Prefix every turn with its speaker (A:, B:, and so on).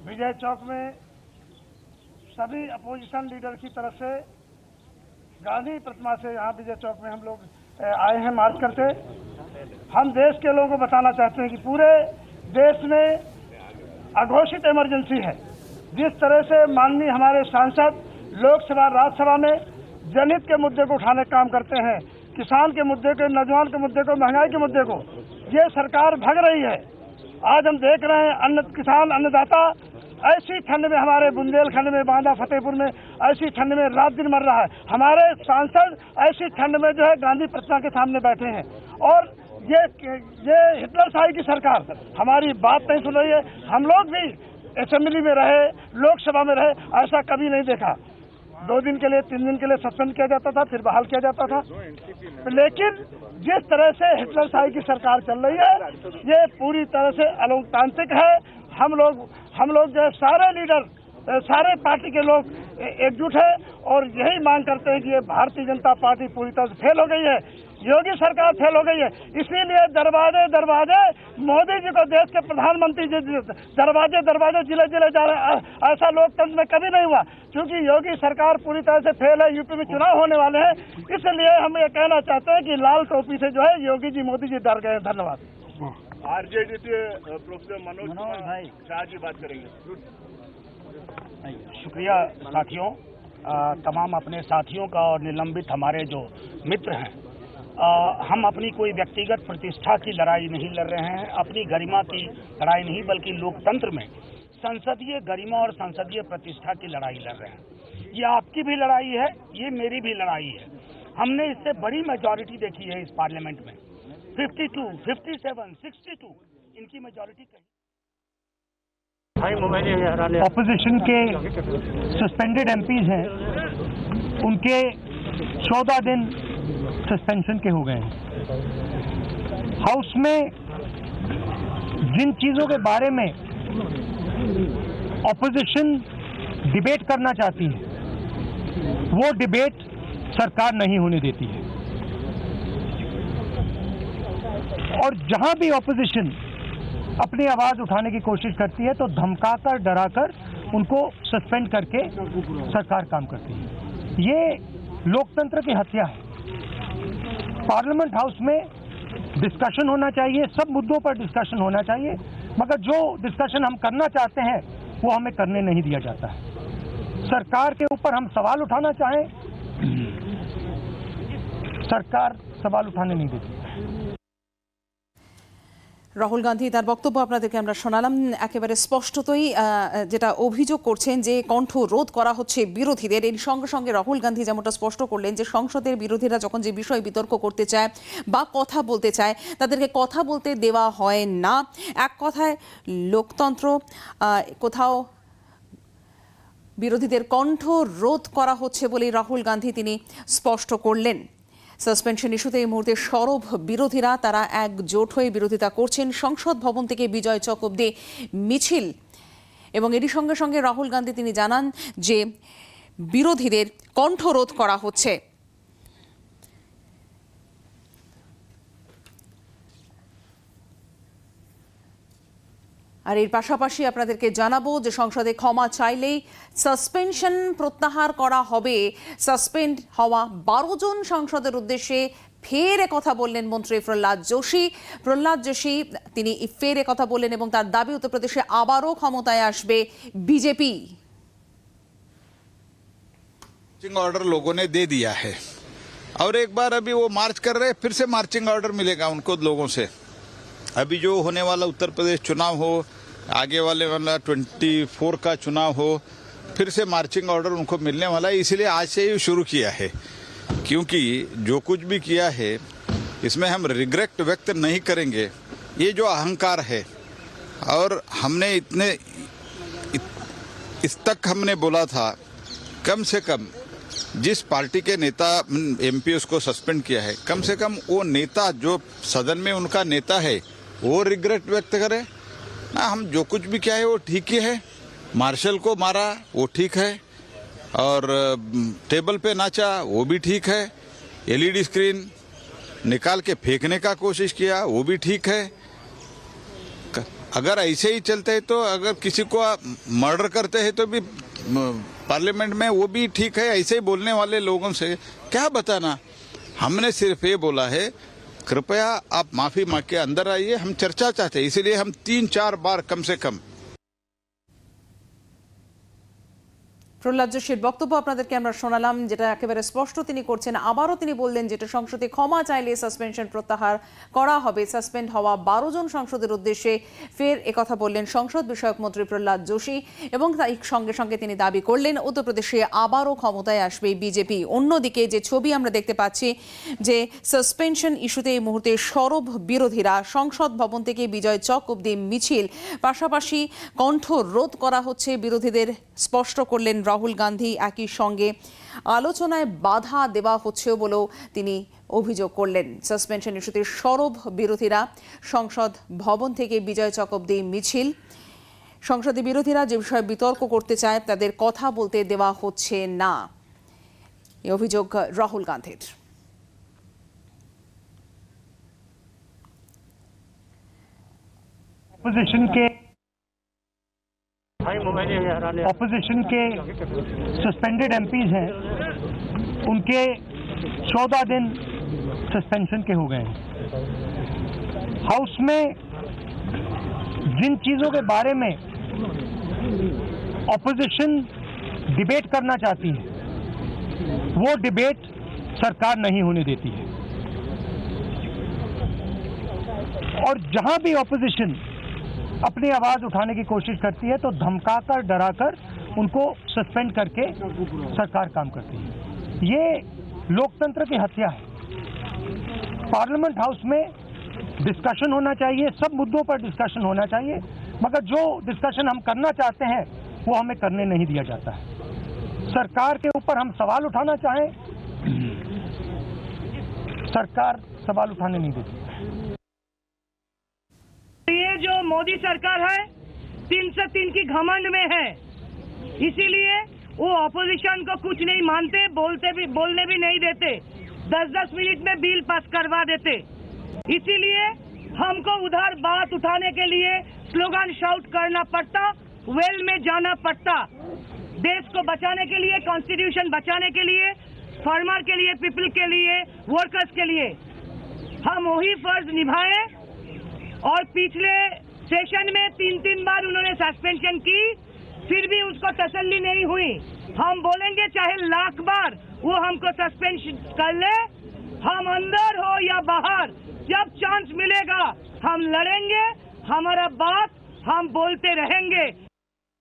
A: विजय चौक में सभी opposition leader की तरफ से गांधी प्रतिमा से यहाँ विजय चौक में हम लोग आए हैं मार्च करते। हम देश के लोगों को बताना चाहते हैं कि पूरे देश में अघोषित इमरजेंसी है। जिस तरह से माननीय हमारे सांसद लोकसभा राज्यसभा में जनहित के मुद्दे को उठाने का काम करते हैं, किसान के मुद्दे को, नौजवान के मुद्दे को, महंगाई के मुद्दे को, ये सरकार भग रही है। आज हम देख रहे हैं किसान अन्नदाता ऐसी ठंड में, हमारे बुंदेलखंड में, बांदा फतेहपुर में ऐसी ठंड में रात दिन मर रहा है। हमारे सांसद ऐसी ठंड में जो है गांधी प्रतिमा के सामने बैठे हैं और ये हिटलरशाही की सरकार हमारी बात नहीं सुन रही है। हम लोग भी असेंबली में रहे, लोकसभा में रहे, ऐसा कभी नहीं देखा। 2 दिन के लिए, 3 दिन के लिए सस्पेंड किया जाता था, फिर बहाल किया जाता था। लेकिन जिस तरह से हिटलरशाही की सरकार चल रही है, ये पूरी तरह से अलोकतांत्रिक है। हम लोग जो सारे लीडर, सारे पार्टी के लोग एकजुट है और यही मांग करते हैं कि ये भारतीय जनता पार्टी पूरी तरह से फेल हो गई है, योगी सरकार फेल हो गई है। इसीलिए दरवाजे दरवाजे मोदी जी को, देश के प्रधानमंत्री जी दरवाजे दरवाजे जिले जिले जा रहे हैं। ऐसा लोकतंत्र में कभी नहीं हुआ, क्योंकि योगी सरकार पूरी तरह से फेल है। यूपी में चुनाव होने वाले हैं, इसलिए हम ये कहना चाहते हैं कि लाल टोपी से जो है योगी जी, मोदी जी डर गए। धन्यवाद।
B: आरजेडी के प्रोफेसर मनोज भाई शाह जी बात करेंगे।
C: शुक्रिया साथियों, तमाम अपने साथियों का और निलंबित हमारे जो मित्र हैं। हम अपनी कोई व्यक्तिगत प्रतिष्ठा की लड़ाई नहीं लड़ रहे हैं, अपनी गरिमा की लड़ाई नहीं, बल्कि लोकतंत्र में संसदीय गरिमा और संसदीय प्रतिष्ठा की लड़ाई लड़ रहे हैं। ये आपकी भी लड़ाई है, ये मेरी भी लड़ाई है। हमने इससे बड़ी मेजॉरिटी देखी है इस पार्लियामेंट में, 52, 57, 62 इनकी मेजॉरिटी कही।
D: ऑपोजिशन के सस्पेंडेड एमपीज हैं, उनके 14 दिन सस्पेंशन के हो गए हैं। हाउस में जिन चीजों के बारे में ऑपोजिशन डिबेट करना चाहती है, वो डिबेट सरकार नहीं होने देती है और जहां भी ऑपोजिशन अपनी आवाज उठाने की कोशिश करती है तो धमकाकर, डराकर उनको सस्पेंड करके सरकार काम करती है। ये लोकतंत्र की हत्या है। पार्लियामेंट हाउस में डिस्कशन होना चाहिए, सब मुद्दों पर डिस्कशन होना चाहिए, मगर जो डिस्कशन हम करना चाहते हैं वो हमें करने नहीं दिया जाता है। सरकार के ऊपर हम सवाल उठाना चाहें, सरकार सवाल उठाने नहीं देती।
E: রাহুল গান্ধী তার বক্তব্য আপনাদেরকে আমরা শোনালাম। একেবারে স্পষ্টতই যেটা অভিযোগ করছেন যে কণ্ঠ রোধ করা হচ্ছে বিরোধীদের। এর সঙ্গে সঙ্গে রাহুল গান্ধী যেমনটা স্পষ্ট করলেন যে সংসদের বিরোধীরা যখন যে বিষয় বিতর্ক করতে চায় বা কথা বলতে চায়, তাদেরকে কথা বলতে দেওয়া হয় না। এক কথায় লোকতন্ত্র, কোথাও বিরোধীদের কণ্ঠ রোধ করা হচ্ছে বলেই রাহুল গান্ধী তিনি স্পষ্ট করলেন। সাসপেনশন ইস্যুতে এই মুহূর্তে সরব বিরোধীরা, তারা একজোট হয়ে বিরোধিতা করছেন। সংসদ ভবন থেকে বিজয় চক অবধি মিছিল এবং এরই সঙ্গে সঙ্গে রাহুল গান্ধী তিনি জানান যে বিরোধীদের কণ্ঠ রোধ করা হচ্ছে। আর এর পাশাপাশি আপনাদেরকে জানাবো যে সংসদে ক্ষমা চাইলেই সাসপেনশন প্রত্যাহার করা হবে। সাসপেন্ড হওয়া 12 জন সাংসদের উদ্দেশ্যে ফের কথা বললেন মন্ত্রী প্রহ্লাদ যোশী। তিনি ফের কথা বললেন এবং তার দাবি উত্তরপ্রদেশে আবারও ক্ষমতায় আসবে বিজেপি।
F: मार्चिंग ऑर्डर लोगों ने दे दिया है और एक बार अभी वो मार्च कर रहे हैं, फिर से मार्चिंग ऑर्डर मिलेगा उनको लोगों से। अभी जो होने वाला उत्तर प्रदेश चुनाव हो, आगे वाला 24 का चुनाव हो, फिर से मार्चिंग ऑर्डर उनको मिलने वाला है। इसलिए आज से ही शुरू किया है, क्योंकि जो कुछ भी किया है इसमें हम रिग्रेट व्यक्त नहीं करेंगे। ये जो अहंकार है, और हमने इस तक हमने बोला था, कम से कम जिस पार्टी के नेता एमपी उसको सस्पेंड किया है, कम से कम वो नेता जो सदन में उनका नेता है वो रिग्रेट व्यक्त करे ना। हम जो कुछ भी किया है वो ठीक ही है। मार्शल को मारा वो ठीक है, और टेबल पे नाचा वो भी ठीक है। एलईडी स्क्रीन निकाल के फेंकने का कोशिश किया वो भी ठीक है। अगर ऐसे ही चलते है तो अगर किसी को मर्डर करते हैं तो भी पार्लियामेंट में वो भी ठीक है। ऐसे ही बोलने वाले लोगों से क्या बताना। हमने सिर्फ ये बोला है कृपया आप माफी मांग के अंदर आइए, हम चर्चा चाहते हैं, इसलिए हम 3-4 बार कम से कम।
E: প্রহ্লাদ যোশীর বক্তব্য আপনাদেরকে আমরা শোনালাম, যেটা একেবারে স্পষ্ট তিনি করছেন। আবারও তিনি বললেন যেটা সংসদে ক্ষমা চাইলে সাসপেনশন প্রত্যাহার করা হবে। সাসপেন্ড হওয়া 12 জন সংসদের উদ্দেশ্যে ফের একথা বললেন সংসদ বিষয়ক মন্ত্রী প্রহ্লাদ যোশী এবং তাই সঙ্গে সঙ্গে তিনি দাবি করলেন উত্তরপ্রদেশে আবারও ক্ষমতায় আসবে বিজেপি। অন্যদিকে যে ছবি আমরা দেখতে পাচ্ছি যে সাসপেনশন ইস্যুতে এই মুহূর্তে সরব বিরোধীরা সংসদ ভবন থেকে বিজয় চক অবধি মিছিল, পাশাপাশি কণ্ঠ রোধ করা হচ্ছে বিরোধীদের, স্পষ্ট করলেন রাহুল গান্ধী। একই সঙ্গে আলোচনায় বাধা দেওয়া হচ্ছেও বলেও তিনি অভিযোগ করলেন। সাসপেনশন ইস্যুতে সরব বিরোধীরা সংসদ ভবন থেকে বিজয় চক অবধি মিছিল। সংসদে বিরোধীরা যে বিষয়ে বিতর্ক করতে চায় তাদের কথা বলতে দেওয়া হচ্ছে না, এই অভিযোগ রাহুল গান্ধীর।
D: ऑपोजिशन के सस्पेंडेड एमपीज हैं, उनके 14 दिन सस्पेंशन के हो गए हैं। हाउस में जिन चीजों के बारे में ऑपोजिशन डिबेट करना चाहती है वो डिबेट सरकार नहीं होने देती है, और जहां भी ऑपोजिशन अपनी आवाज उठाने की कोशिश करती है तो धमकाकर डराकर उनको सस्पेंड करके सरकार काम करती है। ये लोकतंत्र की हत्या है। पार्लियामेंट हाउस में डिस्कशन होना चाहिए, सब मुद्दों पर डिस्कशन होना चाहिए, मगर जो डिस्कशन हम करना चाहते हैं वो हमें करने नहीं दिया जाता है। सरकार के ऊपर हम सवाल उठाना चाहें, सरकार सवाल उठाने नहीं देती।
A: ये जो मोदी सरकार है 303 की घमंड में है, इसीलिए वो ऑपोजिशन को कुछ नहीं मानते, बोलने भी नहीं देते, 10-10 मिनट में बिल पास करवा देते। इसीलिए हमको उधर बात उठाने के लिए स्लोगन शाउट करना पड़ता, वेल में जाना पड़ता। देश को बचाने के लिए, कॉन्स्टिट्यूशन बचाने के लिए, फार्मर के लिए, पीपल के लिए, वर्कर्स के लिए हम वही फर्ज निभाए। और पिछले सेशन में 3 बार उन्होंने सस्पेंशन की, फिर भी उसको तसल्ली नहीं हुई। हम बोलेंगे चाहे 1,00,000 बार वो हमको सस्पेंड कर ले, हम अंदर हो या बाहर, जब चांस मिलेगा हम लड़ेंगे, हमारा बात हम बोलते रहेंगे।